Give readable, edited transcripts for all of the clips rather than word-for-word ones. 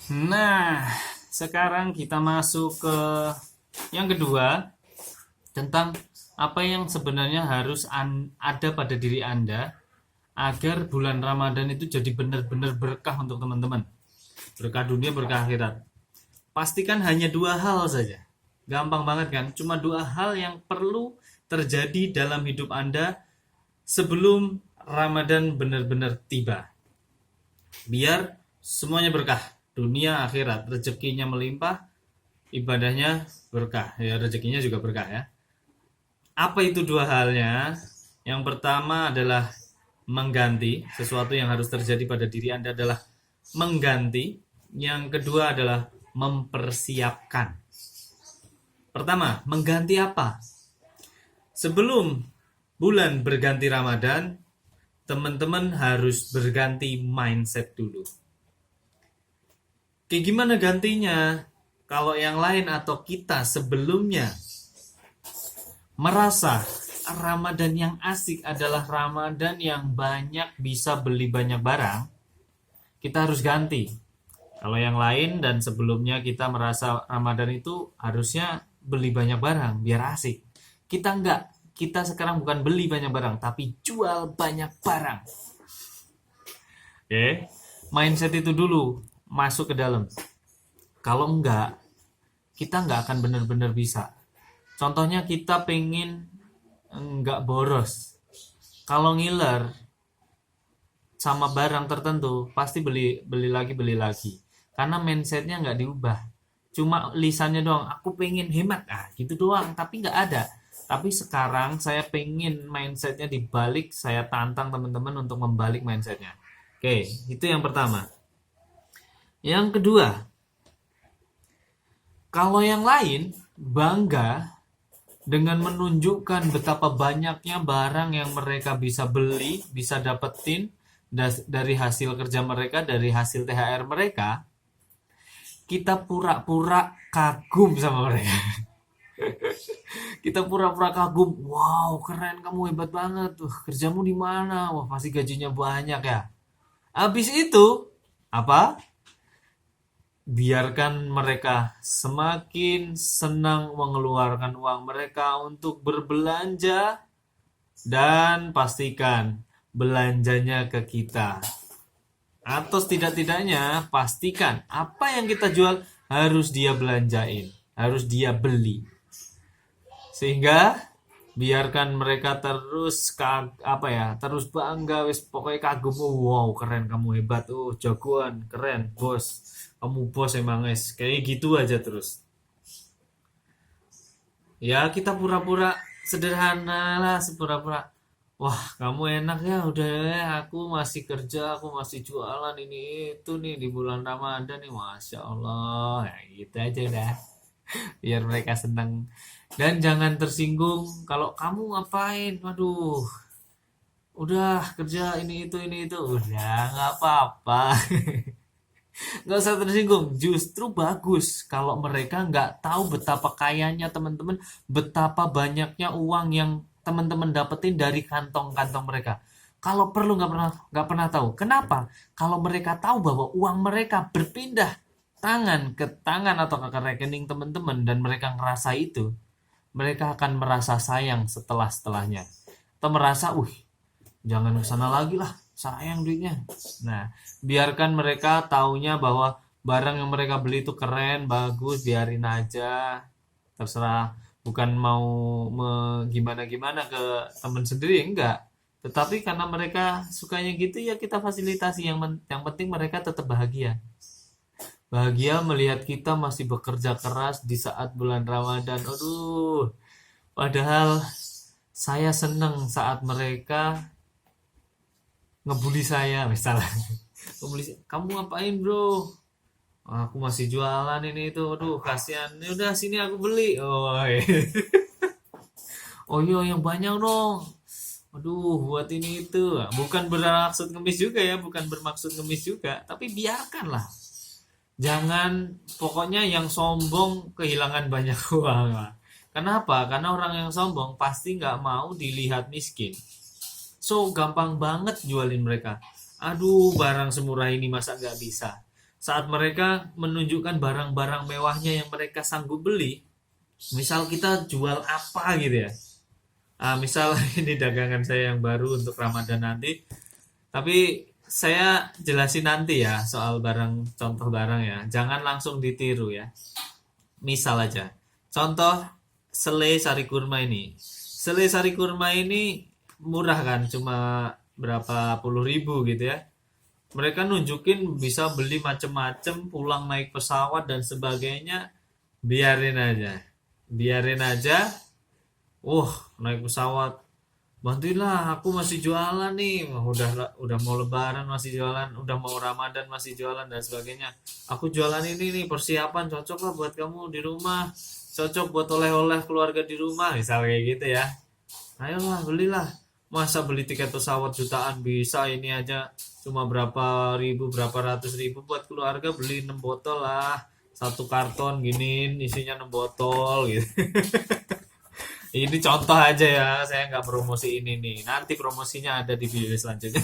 Nah, sekarang kita masuk ke yang kedua tentang apa yang sebenarnya harus ada pada diri Anda agar bulan Ramadan itu jadi benar-benar berkah untuk teman-teman. Berkah dunia, berkah akhirat. Pastikan hanya dua hal saja. Gampang banget kan? Cuma dua hal yang perlu terjadi dalam hidup Anda sebelum Ramadan benar-benar tiba. Biar semuanya berkah, dunia akhirat, rezekinya melimpah, ibadahnya berkah, ya rezekinya juga berkah ya. Apa itu dua halnya? Yang pertama adalah mengganti, sesuatu yang harus terjadi pada diri Anda adalah mengganti. Yang kedua adalah mempersiapkan. Pertama, mengganti apa? Sebelum bulan berganti Ramadan, teman-teman harus berganti mindset dulu. Kayak gimana gantinya? Kalau yang lain atau kita sebelumnya merasa Ramadan yang asik adalah Ramadan yang banyak bisa beli banyak barang, kita harus ganti. Kalau yang lain dan sebelumnya kita merasa Ramadan itu harusnya beli banyak barang biar asik. Kita enggak. Kita sekarang bukan beli banyak barang, tapi jual banyak barang. Oke, mindset itu dulu masuk ke dalam. Kalau enggak, kita enggak akan benar-benar bisa. Contohnya kita pengen enggak boros. Kalau ngiler sama barang tertentu, pasti beli lagi. Karena mindsetnya nggak diubah. Cuma lisannya doang, aku pengen hemat, gitu doang. Tapi nggak ada. Tapi sekarang saya pengen mindsetnya dibalik, saya tantang teman-teman untuk membalik mindsetnya. Oke, itu yang pertama. Yang kedua, kalau yang lain bangga dengan menunjukkan betapa banyaknya barang yang mereka bisa beli, bisa dapetin dari hasil kerja mereka, dari hasil THR mereka, kita pura-pura kagum sama mereka. Kita pura-pura kagum, wow keren kamu hebat banget, kerjamu di mana? Wah pasti gajinya banyak ya. Habis itu apa? Biarkan mereka semakin senang mengeluarkan uang mereka untuk berbelanja dan pastikan belanjanya ke kita. Atau setidak-tidaknya pastikan apa yang kita jual harus dia belanjain, harus dia beli. Sehingga biarkan mereka terus terus bangga, wis pokoknya kagum, wow keren kamu hebat, jagoan keren bos, kamu bos emang es kayak gitu aja terus. Ya kita pura-pura sederhana lah, sepura-pura wah kamu enak ya, udah ya aku masih kerja, aku masih jualan ini itu nih di bulan Ramadan nih, masya Allah ya gitu aja udah, biar mereka senang. Dan jangan tersinggung kalau kamu ngapain, waduh udah kerja ini itu udah nggak apa-apa. Nggak usah tersinggung, justru bagus kalau mereka nggak tahu betapa kayanya teman-teman, betapa banyaknya uang yang teman-teman dapetin dari kantong-kantong mereka. Kalau perlu nggak pernah tahu. Kenapa? Kalau mereka tahu bahwa uang mereka berpindah tangan ke tangan atau ke rekening teman-teman dan mereka ngerasa itu, mereka akan merasa sayang setelahnya. Atau merasa, jangan ke sana lagi lah, sayang duitnya. Nah, biarkan mereka taunya bahwa barang yang mereka beli itu keren, bagus, biarin aja. Terserah, bukan mau gimana-gimana ke teman sendiri, enggak. Tetapi karena mereka sukanya gitu ya kita fasilitasi, yang penting mereka tetap bahagia. Bahagia melihat kita masih bekerja keras di saat bulan Ramadan. Aduh, padahal saya seneng saat mereka ngebully saya misalnya. Kamu ngapain bro? Aku masih jualan ini itu, aduh kasihan. Ya udah sini aku beli. Oh, iya. Oh iya yang banyak dong. Aduh buat ini itu. Bukan bermaksud ngemis juga ya, bukan bermaksud ngemis juga. Tapi biarkanlah. Jangan, pokoknya yang sombong kehilangan banyak uang lah. Kenapa? Karena orang yang sombong pasti nggak mau dilihat miskin. So gampang banget jualin mereka. Aduh barang semurah ini masa nggak bisa. saat mereka menunjukkan barang-barang mewahnya yang mereka sanggup beli, misal kita jual apa gitu ya. Misal ini dagangan saya yang baru untuk Ramadan nanti, tapi saya jelasin nanti ya soal barang, contoh barang ya. Jangan langsung ditiru ya. Misal aja, contoh selai sari kurma ini. Selai sari kurma ini murah kan, cuma berapa puluh ribu gitu ya. Mereka nunjukin bisa beli macem-macem, pulang naik pesawat dan sebagainya. Biarin aja, biarin aja. Naik pesawat, bantuinlah aku masih jualan nih. Udah mau lebaran masih jualan, udah mau Ramadan masih jualan dan sebagainya. Aku jualan ini nih persiapan, cocok lah buat kamu di rumah, cocok buat oleh-oleh keluarga di rumah, misal kayak gitu ya. Ayolah belilah. Masa beli tiket pesawat jutaan bisa, ini aja cuma berapa ribu, berapa ratus ribu buat keluarga, beli 6 botol lah, satu karton gini isinya 6 botol gitu. Ini contoh aja ya, saya nggak promosi ini nih. Nanti promosinya ada di video selanjutnya.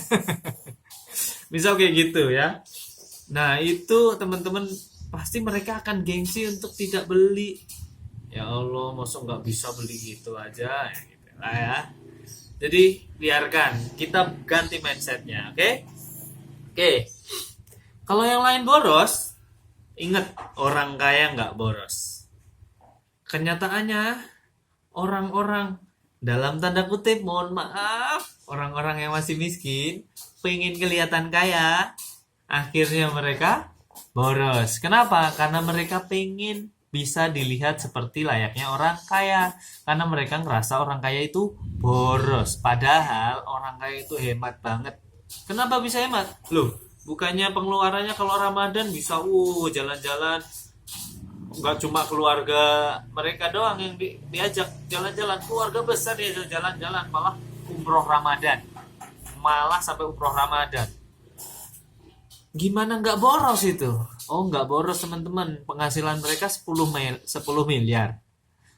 Misal kayak gitu ya. Nah itu teman-teman, pasti mereka akan gengsi untuk tidak beli. Ya Allah, masa nggak bisa beli gitu aja ya, gitu lah ya. Jadi biarkan, kita ganti mindsetnya, oke? Oke. Kalau yang lain boros, ingat orang kaya nggak boros. Kenyataannya orang-orang dalam tanda kutip, mohon maaf, orang-orang yang masih miskin pengen kelihatan kaya, akhirnya mereka boros. Kenapa? Karena mereka pengen bisa dilihat seperti layaknya orang kaya, karena mereka ngerasa orang kaya itu boros, padahal orang kaya itu hemat banget. Kenapa bisa hemat? Loh, bukannya pengeluarannya kalau Ramadan bisa jalan-jalan, nggak cuma keluarga mereka doang yang diajak jalan-jalan, keluarga besar diajak jalan-jalan, malah umroh Ramadan, malah sampai umroh Ramadan. Gimana nggak boros itu? Oh nggak boros teman-teman, penghasilan mereka 10 miliar,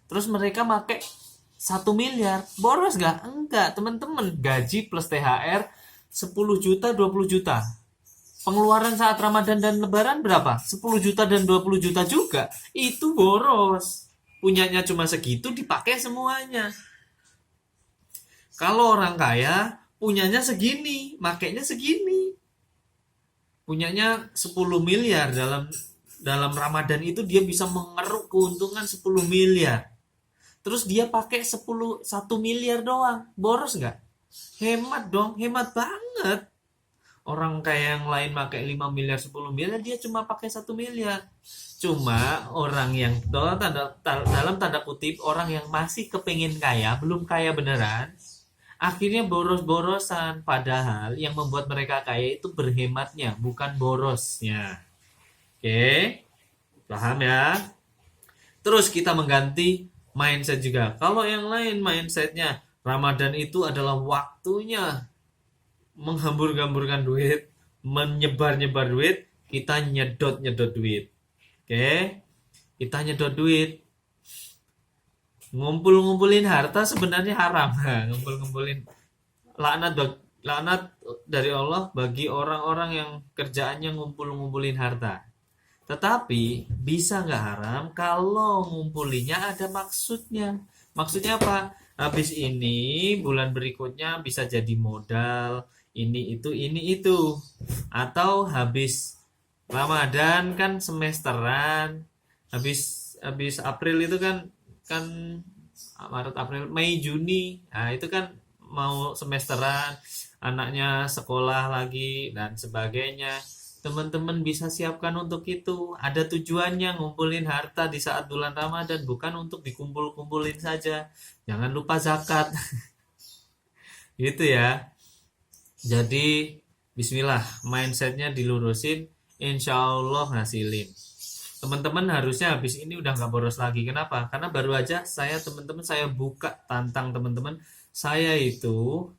terus mereka pakai 1 miliar, boros nggak? Enggak teman-teman, gaji plus THR 10 juta 20 juta. Pengeluaran saat Ramadan dan Lebaran berapa? 10 juta dan 20 juta juga. Itu boros. Punyanya cuma segitu, dipakai semuanya. Kalau orang kaya, punyanya segini, makainya segini. Punyanya 10 miliar, dalam Ramadan itu dia bisa mengeruk keuntungan 10 miliar. Terus dia pakai 1 miliar doang. Boros nggak? Hemat dong, hemat banget. Orang kayak yang lain pakai 5 miliar, 10 miliar, dia cuma pakai 1 miliar. Cuma orang yang dalam tanda kutip, orang yang masih kepengen kaya, belum kaya beneran, akhirnya boros-borosan. Padahal yang membuat mereka kaya itu berhematnya, bukan borosnya. Oke, paham ya? Terus kita mengganti mindset juga. Kalau yang lain mindsetnya, Ramadan itu adalah waktunya menghambur-hamburkan duit, menyebar-nyebar duit, kita nyedot-nyedot duit. Oke, kita nyedot duit. Ngumpul-ngumpulin harta sebenarnya haram. Ngumpul-ngumpulin, laknat dari Allah bagi orang-orang yang kerjaannya ngumpul-ngumpulin harta. Tetapi bisa nggak haram kalau ngumpulinya ada maksudnya. Maksudnya apa? Habis ini bulan berikutnya bisa jadi modal, ini itu. Atau habis Ramadan kan semesteran, habis April itu kan Maret, April, Mei, Juni. Nah, itu kan mau semesteran, anaknya sekolah lagi dan sebagainya. Teman-teman bisa siapkan untuk itu. Ada tujuannya ngumpulin harta di saat bulan Ramadan, bukan untuk dikumpul-kumpulin saja. Jangan lupa zakat. Gitu ya. Jadi bismillah, mindsetnya dilurusin, insya Allah ngasilin. Teman-teman harusnya habis ini udah nggak boros lagi. Kenapa? Karena baru aja saya buka tantang teman-teman. Saya itu,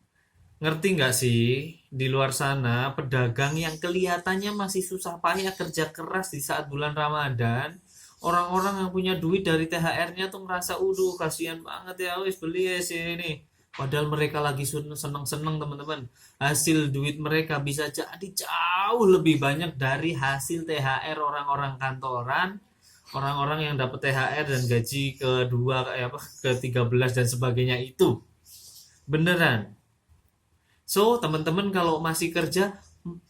ngerti nggak sih, di luar sana pedagang yang kelihatannya masih susah payah kerja keras di saat bulan Ramadan, orang-orang yang punya duit dari THR-nya tuh merasa, kasihan banget ya, wis beli ya sini, Padahal mereka lagi seneng-seneng teman-teman. Hasil duit mereka bisa jadi jauh lebih banyak dari hasil THR orang-orang kantoran, orang-orang yang dapat THR dan gaji kedua kayak apa ke 13 dan sebagainya itu. Beneran. So, teman-teman kalau masih kerja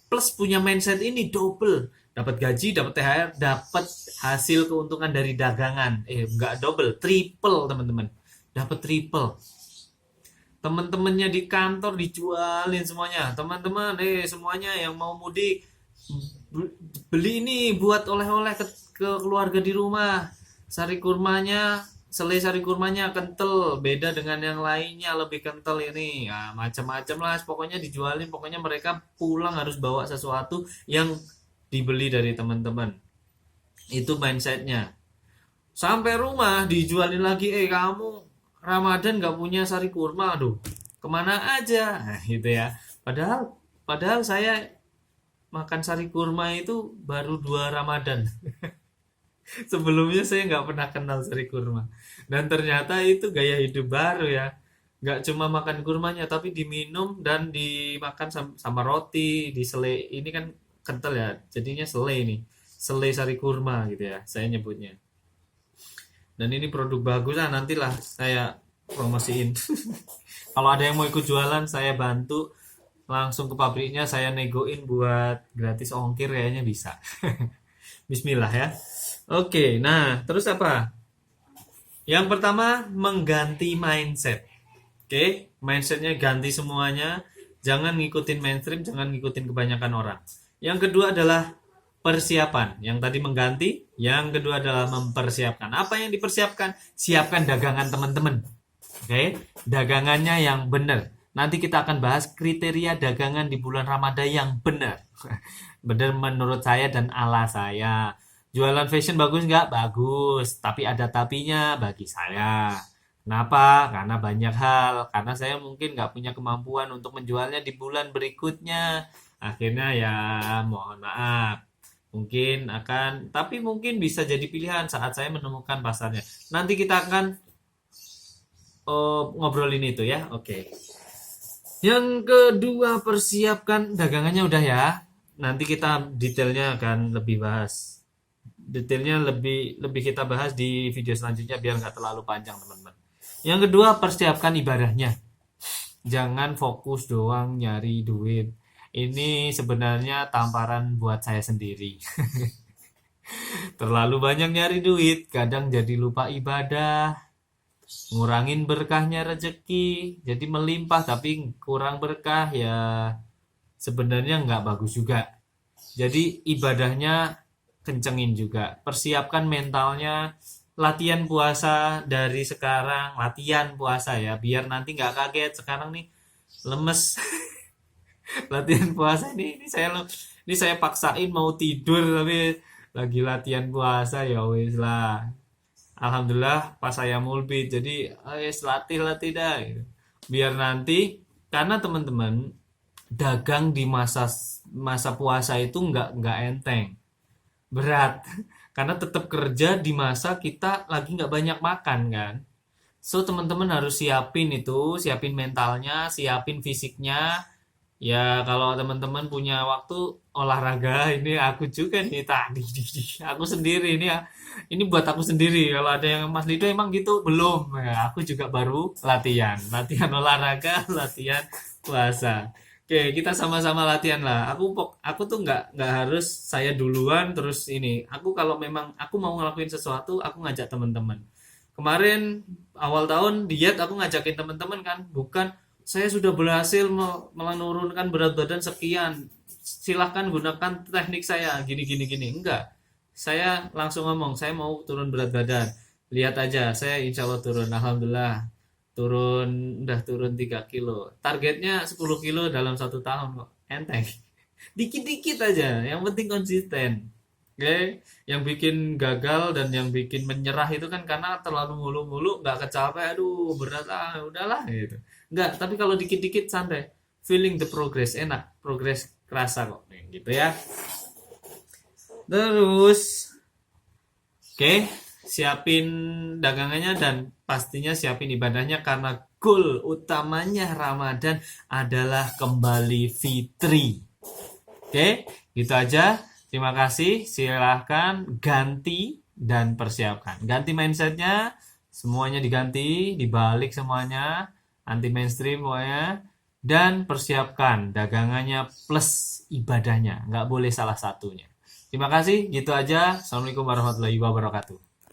plus punya mindset ini double, dapat gaji, dapat THR, dapat hasil keuntungan dari dagangan. Enggak double, triple teman-teman. Dapat triple. Teman-temannya di kantor dijualin semuanya. Teman-teman, semuanya yang mau mudik beli ini buat oleh-oleh ke keluarga di rumah. Sari kurmanya, selai sari kurmanya kental, beda dengan yang lainnya lebih kental ini. Ya, macam-macam lah, pokoknya dijualin. Pokoknya mereka pulang harus bawa sesuatu yang dibeli dari teman-teman. Itu mindsetnya. Sampai rumah dijualin lagi, kamu Ramadan nggak punya sari kurma, aduh, kemana aja? Nah, gitu ya. Padahal, padahal saya makan sari kurma itu baru 2 Ramadan. Sebelumnya saya nggak pernah kenal sari kurma. Dan ternyata itu gaya hidup baru ya. Nggak cuma makan kurmanya, tapi diminum dan dimakan sama roti, di selai. Ini kan kental ya, jadinya selai ini. Selai sari kurma gitu ya, saya nyebutnya. Dan ini produk bagus lah, nantilah saya promosiin. Kalau ada yang mau ikut jualan, saya bantu langsung ke pabriknya, saya negoin buat gratis ongkir kayaknya bisa. Bismillah ya. Oke, nah terus apa? Yang pertama mengganti mindset. Oke, mindsetnya ganti semuanya. Jangan ngikutin mainstream, jangan ngikutin kebanyakan orang. Yang kedua adalah persiapan. Yang tadi mengganti, yang kedua adalah mempersiapkan. Apa yang dipersiapkan? Siapkan dagangan teman-teman. Oke, dagangannya yang benar. Nanti kita akan bahas kriteria dagangan di bulan Ramadan yang benar. Benar menurut saya dan ala saya. Jualan fashion bagus nggak? Bagus. Tapi ada tapinya bagi saya. Kenapa? Karena banyak hal. Karena saya mungkin nggak punya kemampuan untuk menjualnya di bulan berikutnya. Akhirnya ya mohon maaf. Mungkin akan, tapi mungkin bisa jadi pilihan saat saya menemukan pasarnya. Nanti kita akan ngobrolin itu ya. Oke. Yang kedua, persiapkan dagangannya udah ya. Nanti kita detailnya akan lebih bahas. Detailnya lebih lebih kita bahas di video selanjutnya biar nggak terlalu panjang teman-teman. Yang kedua, persiapkan ibadahnya. Jangan fokus doang nyari duit. Ini sebenarnya tamparan buat saya sendiri. Terlalu banyak nyari duit, kadang jadi lupa ibadah, ngurangin berkahnya rezeki, jadi melimpah tapi kurang berkah ya sebenarnya nggak bagus juga. Jadi ibadahnya kencengin juga, persiapkan mentalnya, latihan puasa dari sekarang, latihan puasa ya, biar nanti nggak kaget sekarang nih lemes. Latihan puasa ini saya paksain mau tidur tapi lagi latihan puasa ya wis lah. Alhamdulillah pas saya mulbit jadi wis latih dah gitu. Biar nanti karena teman-teman dagang di masa masa puasa itu nggak enteng, berat. Karena tetap kerja di masa kita lagi nggak banyak makan kan. So teman-teman harus siapin itu, siapin mentalnya, siapin fisiknya. Ya kalau teman-teman punya waktu olahraga, ini aku juga nih tadi, aku sendiri ini ya, ini buat aku sendiri. Kalau ada yang Mas Lido emang gitu belum? Ya, aku juga baru latihan, latihan olahraga, latihan puasa. Oke, kita sama-sama latihan lah. Aku tuh nggak harus saya duluan terus ini. Aku kalau memang aku mau ngelakuin sesuatu, aku ngajak teman-teman. Kemarin awal tahun diet aku ngajakin teman-teman kan, bukan saya sudah berhasil menurunkan berat badan sekian. Silahkan gunakan teknik saya gini gini gini. Enggak. Saya langsung ngomong, saya mau turun berat badan. Lihat aja, saya insya Allah turun. Alhamdulillah. Udah turun 3 kilo. Targetnya 10 kilo dalam 1 tahun kok. Enteng. Dikit-dikit aja. Yang penting konsisten. Oke, yang bikin gagal dan yang bikin menyerah itu kan karena terlalu mulu-mulu nggak kecapai, aduh berat lah, udahlah gitu. Nggak, tapi kalau dikit-dikit santai, feeling the progress enak, progress kerasa kok, nih, gitu ya. Terus, oke, siapin dagangannya dan pastinya siapin ibadahnya karena goal utamanya Ramadan adalah kembali fitri. Oke, gitu aja. Terima kasih. Silahkan ganti dan persiapkan. Ganti mindsetnya, semuanya diganti, dibalik semuanya, anti mainstream pokoknya. Dan persiapkan dagangannya plus ibadahnya. Nggak boleh salah satunya. Terima kasih. Gitu aja. Assalamualaikum warahmatullahi wabarakatuh.